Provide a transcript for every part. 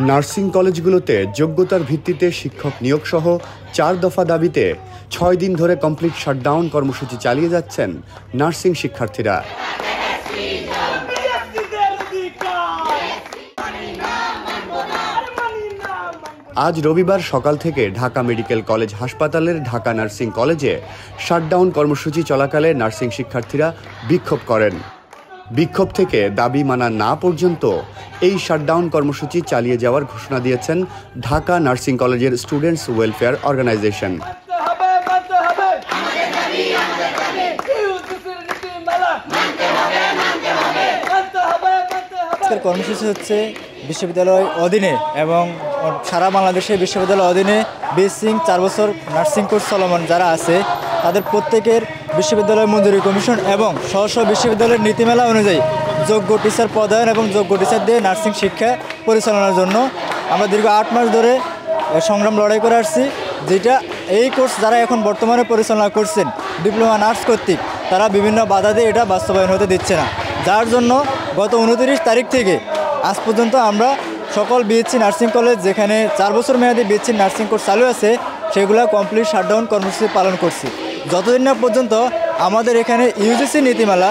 Nursing কলেজগুলোতে যোগ্যতার ভিত্তিতে শিক্ষক নিয়োগ সহ 4 দফা দাবিতে 6 দিন ধরে কমপ্লিট শাটডাউন কর্মসূচি চালিয়ে যাচ্ছেন নার্সিং শিক্ষার্থীরা। আজ রবিবার সকাল থেকে ঢাকা মেডিকেল কলেজ হাসপাতালের ঢাকা নার্সিং কলেজে শাটডাউন কর্মসূচি চলাকালে নার্সিং শিক্ষার্থীরা বিক্ষোভ করেন। বিক্ষোভ থেকে দাবি মানা না পর্যন্ত এই শাটডাউন কর্মসূচি চালিয়ে যাওয়ার ঘোষণা দিয়েছেন ঢাকা নার্সিং কলেজের স্টুডেন্টস ওয়েলফেয়ার অর্গানাইজেশন। আজকের কর্মসূচি হচ্ছে বিশ্ববিদ্যালয় অধীনে এবং সারা বাংলাদেশে বিশ্ববিদ্যালয় অধীনে বিএসসি 4 বছর নার্সিং কোর্স চলমান যারা আছে তাদের প্রত্যেকের বিশ্ববিদ্যালয় মঞ্জুরি কমিশন এবং স্ব বিশ্ববিদ্যালয়ের নীতিমালা অনুযায়ী যোগ্য টিচার পদায়ন এবং যোগ্য টিচার দিয়ে নার্সিং শিক্ষা পরিচালনার জন্য আমরা দীর্ঘ 8 মাস ধরে সংগ্রাম লড়াই করে আসছি। যেটা এই কোর্স যারা এখন বর্তমানে পরিচালনা করছেন ডিপ্লোমা নার্স কর্তৃক তারা বিভিন্ন বাধা দিয়ে এটা বাস্তবায়ন হতে দিচ্ছে না, যার জন্য গত 29 তারিখ থেকে আজ পর্যন্ত আমরা সকল বিএসসি নার্সিং কলেজ যেখানে 4 বছর মেয়াদী বিএসসি নার্সিং কোর্স চালু আছে সেগুলো কমপ্লিট শাটডাউন কর্মসূচি পালন করছি। যতদিন না পর্যন্ত আমাদের এখানে ইউজিসি নীতিমালা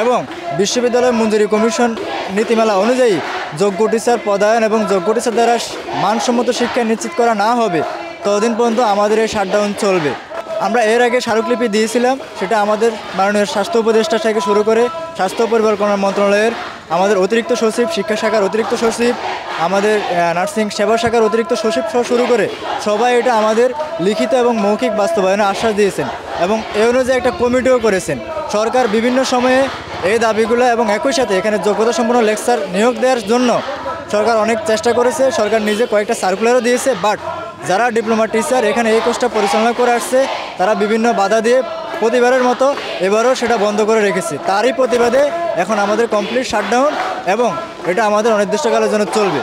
এবং বিশ্ববিদ্যালয় মঞ্জুরি কমিশন নীতিমালা অনুযায়ী যোগ্য টিচার পদায়ন এবং যোগ্য টিচার দ্বারা মানসম্মত শিক্ষা নিশ্চিত করা না হবে ততদিন পর্যন্ত আমাদের এই শাটডাউন চলবে। আমরা এর আগে স্মারকলিপি দিয়েছিলাম, সেটা আমাদের মাননীয় স্বাস্থ্য উপদেষ্টা থেকে শুরু করে স্বাস্থ্য পরিবার কল্যাণ মন্ত্রণালয়ের আমাদের অতিরিক্ত সচিব, শিক্ষা শাখার অতিরিক্ত সচিব, আমাদের নার্সিং সেবা শাখার অতিরিক্ত সচিব সহ শুরু করে সবাই এটা আমাদের লিখিত এবং মৌখিক বাস্তবায়নে আশ্বাস দিয়েছেন এবং এ অনুযায়ী একটা কমিটিও করেছেন। সরকার বিভিন্ন সময়ে এই দাবিগুলো এবং একই সাথে এখানে যোগ্যতা সম্পন্ন লেকচার নিয়োগ দেওয়ার জন্য সরকার অনেক চেষ্টা করেছে, সরকার নিজে কয়েকটা সার্কুলারও দিয়েছে, বাট যারা ডিপ্লোমা টিচার এখানে এই কোর্সটা পরিচালনা করে আসছে তারা বিভিন্ন বাধা দিয়ে প্রতিবারের মতো এবারও সেটা বন্ধ করে রেখেছে। তারই প্রতিবাদে এখন আমাদের কমপ্লিট শাটডাউন এবং এটা আমাদের অনির্দিষ্টকালের জন্য চলবে।